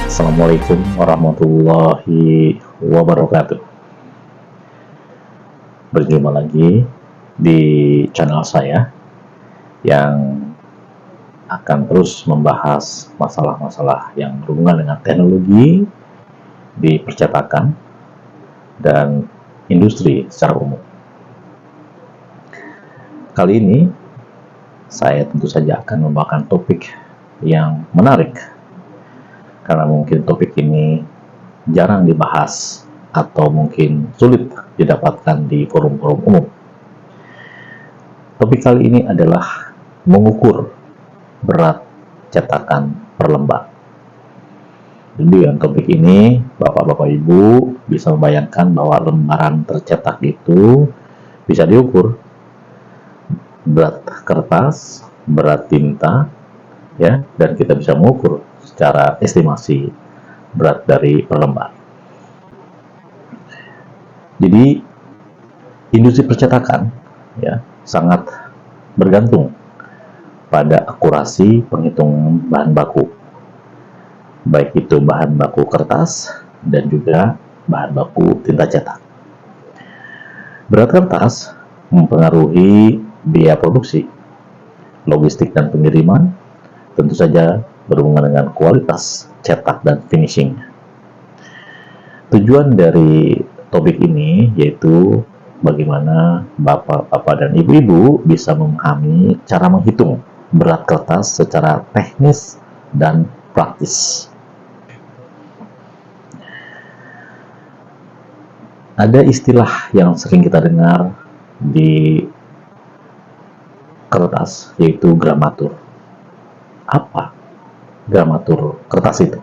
Assalamualaikum warahmatullahi wabarakatuh. Berjumpa lagi di channel saya yang akan terus membahas masalah-masalah yang berhubungan dengan teknologi di percetakan dan industri secara umum. Kali ini saya tentu saja akan membawakan topik yang menarik, karena mungkin topik ini jarang dibahas atau mungkin sulit didapatkan di forum-forum umum. Topik kali ini adalah mengukur berat cetakan per lembar. Jadi dengan topik ini, Bapak-Bapak Ibu bisa membayangkan bahwa lembaran tercetak itu bisa diukur. Berat kertas, berat tinta, ya, dan kita bisa mengukur secara estimasi berat dari per lembar. Jadi industri percetakan ya sangat bergantung pada akurasi penghitungan bahan baku, baik itu bahan baku kertas dan juga bahan baku tinta cetak. Berat kertas mempengaruhi biaya produksi, logistik dan pengiriman, tentu saja berhubungan dengan kualitas cetak dan finishing. Tujuan dari topik ini yaitu bagaimana bapak-bapak dan ibu-ibu bisa memahami cara menghitung berat kertas secara teknis dan praktis. Ada istilah yang sering kita dengar di kertas, yaitu gramatur. Apa gramatur kertas itu?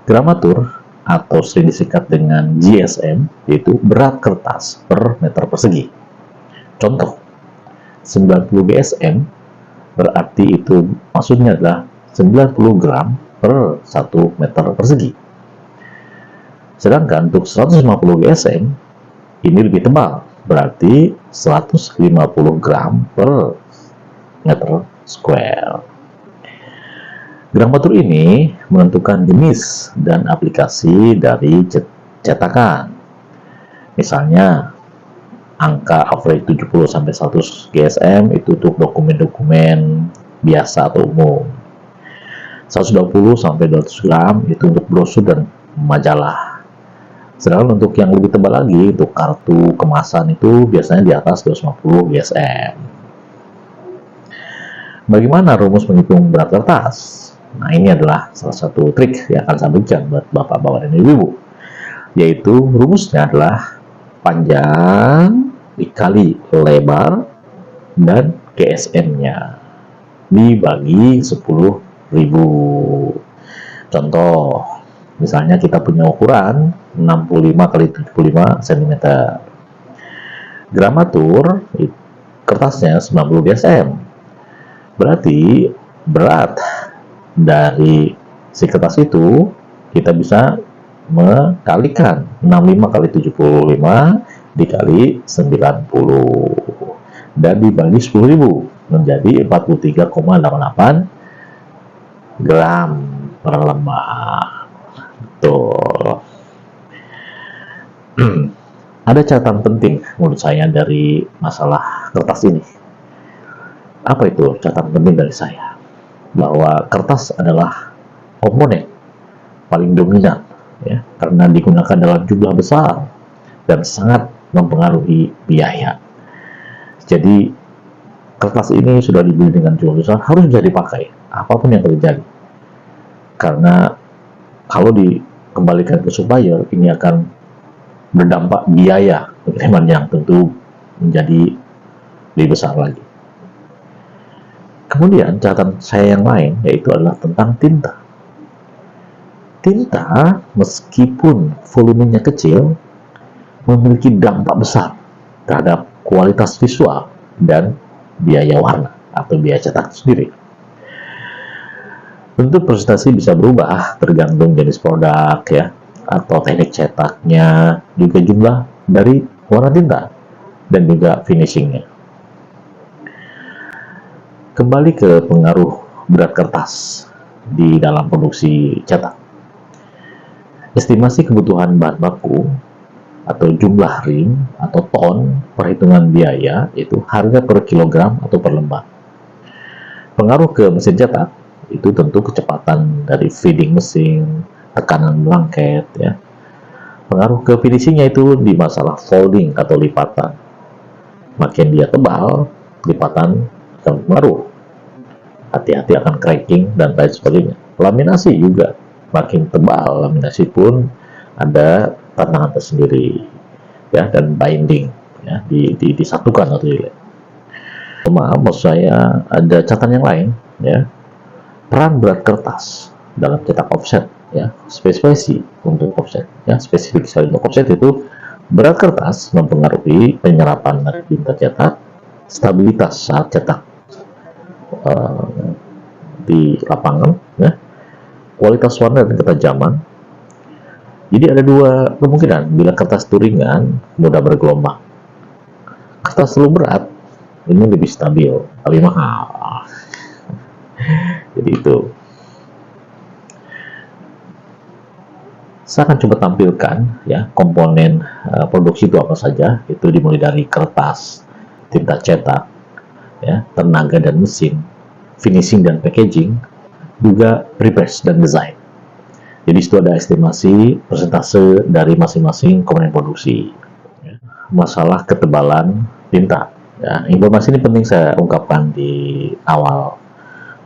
Gramatur atau sering disingkat dengan GSM, yaitu berat kertas per meter persegi. Contoh, 90 GSM berarti itu maksudnya adalah 90 gram per 1 meter persegi. Sedangkan untuk 150 GSM ini lebih tebal, berarti 150 gram per meter square. Gramatur ini menentukan jenis dan aplikasi dari cetakan. Misalnya, angka average 70-100 GSM itu untuk dokumen-dokumen biasa atau umum. 120-200 gram itu untuk brosur dan majalah. Sedangkan untuk yang lebih tebal lagi, untuk kartu kemasan itu biasanya di atas 250 GSM. Bagaimana rumus menghitung berat kertas? Nah, ini adalah salah satu trik yang akan saya berikan buat bapak-bapak dan ibu-ibu, yaitu rumusnya adalah panjang dikali lebar dan GSM-nya dibagi 10.000. Contoh, misalnya kita punya ukuran 65 kali 75 cm. Gramatur kertasnya 90 GSM. Berarti berat dari si kertas itu kita bisa mengkalikan 65 kali 75 dikali 90 dan dibagi 10.000 menjadi 43,88 gram per lembar. Tuh. Ada catatan penting menurut saya dari masalah kertas ini. Apa itu catatan penting dari saya? Bahwa kertas adalah komponen paling dominan ya, karena digunakan dalam jumlah besar dan sangat mempengaruhi biaya. Jadi kertas ini sudah dibeli dengan jumlah besar harus bisa dipakai apapun yang terjadi, karena kalau dikembalikan ke supplier ini akan berdampak biaya pengiriman yang tentu menjadi lebih besar lagi. Kemudian catatan saya yang lain yaitu adalah tentang tinta. Tinta meskipun volumenya kecil memiliki dampak besar terhadap kualitas visual dan biaya warna atau biaya cetak sendiri. Tentu presentasi bisa berubah tergantung jenis produk ya, atau teknik cetaknya, juga jumlah dari warna tinta dan juga finishingnya. Kembali ke pengaruh berat kertas di dalam produksi cetak. Estimasi kebutuhan bahan baku atau jumlah ring atau ton, perhitungan biaya itu harga per kilogram atau per lembar. Pengaruh ke mesin cetak itu tentu kecepatan dari feeding mesin, tekanan blanket ya. Pengaruh ke finishingnya itu di masalah folding atau lipatan. Makin dia tebal, lipatan akan berpengaruh. Hati-hati akan cracking dan lain sebagainya. Laminasi juga, makin tebal laminasi pun ada tantangan tersendiri ya, dan binding ya, disatukan atau dilihat. Maaf, maksud saya ada catatan yang lain ya. Peran berat kertas dalam cetak offset ya, spesifikasi untuk offset ya, spesifikasi untuk offset itu berat kertas mempengaruhi penyerapan dari tinta cetak, stabilitas saat cetak di lapangan ya, kualitas warna dan ketajaman. Jadi ada dua kemungkinan, bila kertas itu ringan mudah bergelombang, kertas terlalu berat ini lebih stabil tapi mahal. Jadi itu saya akan coba tampilkan ya komponen produksi itu apa saja. Itu dimulai dari kertas, tinta cetak ya, tenaga dan mesin, finishing dan packaging, juga prepress dan desain. Jadi itu ada estimasi persentase dari masing-masing komponen produksi ya. Masalah ketebalan tinta ya, informasi ini penting saya ungkapkan di awal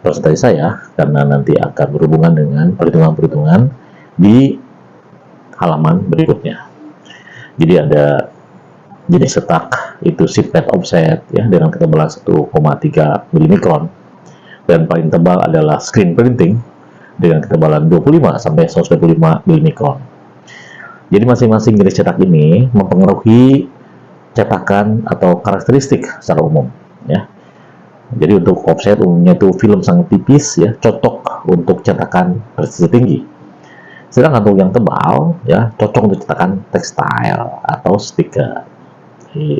presentasi saya karena nanti akan berhubungan dengan perhitungan-perhitungan di halaman berikutnya. Jadi ada jenis cetak itu sheet pad offset ya, dengan ketebalan 1,3 mm, dan paling tebal adalah screen printing dengan ketebalan 25 sampai 125 mm. Jadi masing-masing jenis cetak ini mempengaruhi cetakan atau karakteristik secara umum ya. Jadi untuk offset umumnya itu film sangat tipis ya, cocok untuk cetakan presisi tinggi. Sedangkan untuk yang tebal ya, cocok untuk cetakan tekstil atau stiker. Jadi,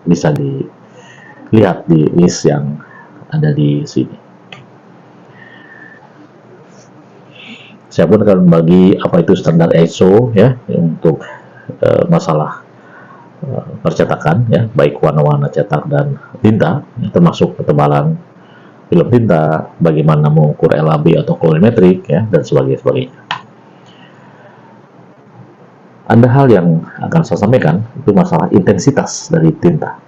bisa dilihat di list yang ada di sini. Saya pun akan membagi apa itu standar ISO ya untuk masalah percetakan ya, baik warna-warna cetak dan tinta ya, termasuk ketebalan film tinta, bagaimana mengukur LAB atau kolorimetrik ya, dan sebagainya. Ada hal yang akan saya sampaikan, itu masalah intensitas dari tinta.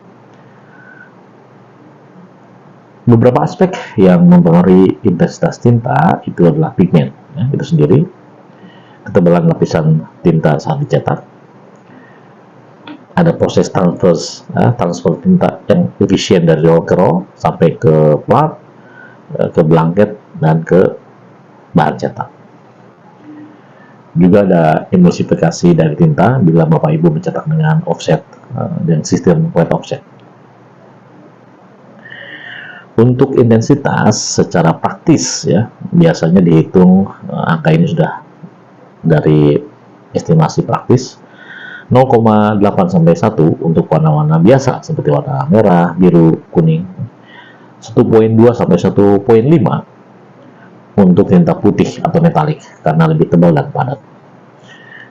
Beberapa aspek yang mempengaruhi intensitas tinta itu adalah pigmen ya, itu sendiri, ketebalan lapisan tinta saat dicetak, ada proses transfer tinta yang efisien dari roll ke roll sampai ke plat, ke blanket, dan ke bahan cetak. Juga ada emulsifikasi dari tinta bila Bapak Ibu mencetak dengan offset dan sistem wet offset. Untuk intensitas secara praktis ya, biasanya dihitung angka ini sudah dari estimasi praktis 0,8 sampai 1 untuk warna-warna biasa seperti warna merah, biru, kuning. 1,2 sampai 1,5 untuk tinta putih atau metalik karena lebih tebal dan padat.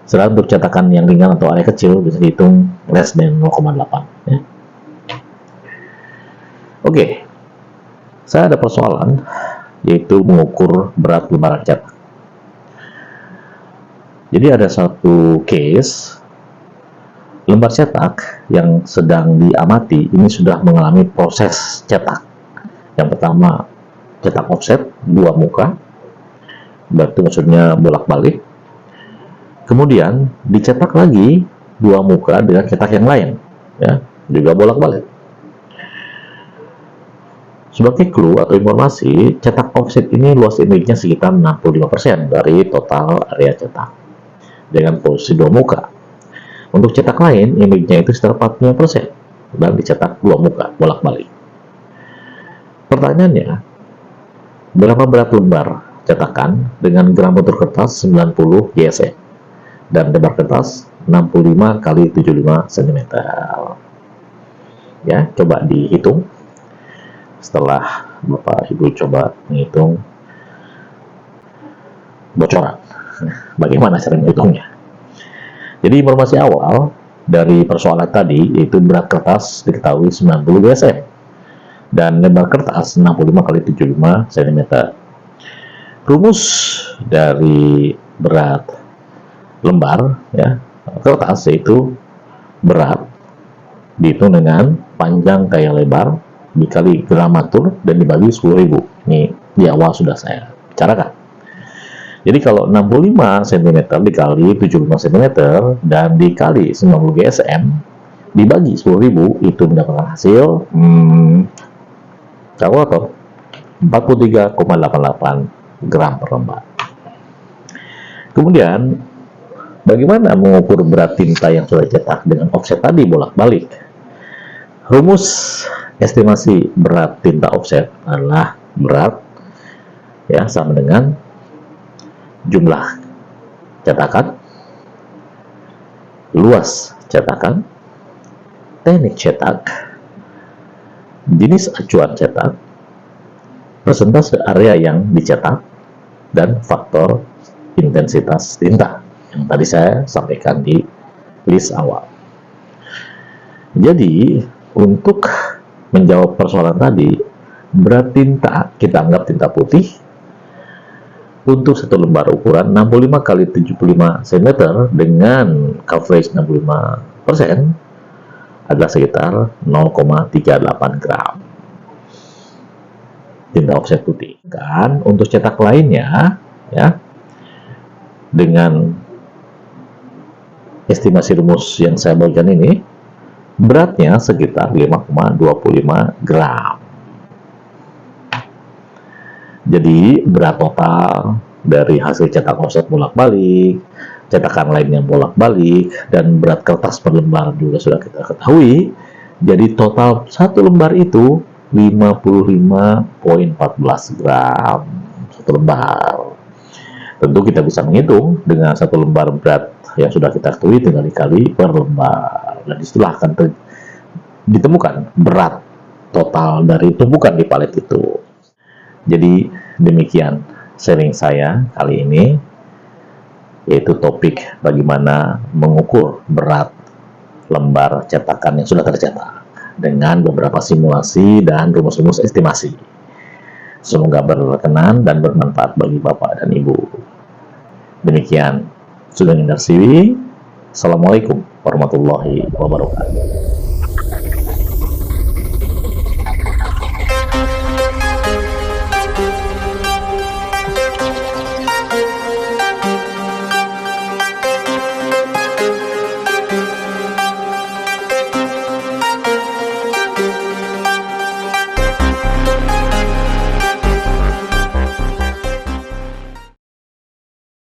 Sedangkan untuk cetakan yang ringan atau area kecil bisa dihitung less than 0,8 ya. Oke. Saya ada persoalan yaitu mengukur berat lembaran cetak. Jadi ada satu case lembar cetak yang sedang diamati ini sudah mengalami proses cetak. Yang pertama cetak offset 2 muka, berarti maksudnya bolak-balik. Kemudian dicetak lagi 2 muka dengan cetak yang lain, ya, juga bolak-balik. Sebagai clue atau informasi, cetak offset ini luas image-nya sekitar 65% dari total area cetak dengan posisi 2 muka. Untuk cetak lain, image-nya itu sekitar 40% dan dicetak 2 muka bolak-balik. Pertanyaannya, berapa berat lembar cetakan dengan gram bentuk kertas 90 GSM dan lebar kertas 65 kali 75 cm? Ya, coba dihitung. Setelah Bapak Ibu coba menghitung bocoran, bagaimana cara menghitungnya? Jadi informasi awal dari persoalan tadi yaitu berat kertas diketahui 90 GSM dan lebar kertas 65 kali 75 cm. Rumus dari berat lembar ya kertas yaitu berat dihitung dengan panjang kali lebar dikali gramatur dan dibagi 10.000. Ini di awal sudah saya bicarakan. Jadi kalau 65 cm dikali 75 cm dan dikali 90 GSM dibagi 10.000 itu mendapatkan hasil kalkulator 43,88 gram per lembar. Kemudian bagaimana mengukur berat tinta yang sudah cetak dengan offset tadi bolak-balik? Rumus estimasi berat tinta offset adalah berat ya sama dengan jumlah cetakan, luas cetakan, teknik cetak, jenis acuan cetak, persentase area yang dicetak, dan faktor intensitas tinta yang tadi saya sampaikan di list awal. Jadi untuk menjawab persoalan tadi, berat tinta kita anggap tinta putih untuk satu lembar ukuran 65 kali 75 cm dengan coverage 65% adalah sekitar 0,38 gram tinta offset putih. Kan untuk cetak lainnya ya dengan estimasi rumus yang saya berikan ini beratnya sekitar 5,25 gram. Jadi berat total dari hasil cetak offset bolak-balik, cetakan lainnya bolak-balik, dan berat kertas per lembar juga sudah kita ketahui. Jadi total satu lembar itu 55,14 gram satu lembar. Tentu kita bisa menghitung dengan satu lembar berat yang sudah kita ketahui tinggal dikali per lembar, dan disitulah akan ditemukan berat total dari tumpukan di palet itu. Jadi demikian sharing saya kali ini, yaitu topik bagaimana mengukur berat lembar cetakan yang sudah tercetak dengan beberapa simulasi dan rumus-rumus estimasi. Semoga berkenan dan bermanfaat bagi Bapak dan Ibu. Demikian, Sugeng Indarsiwi. Assalamualaikum warahmatullahi wabarakatuh.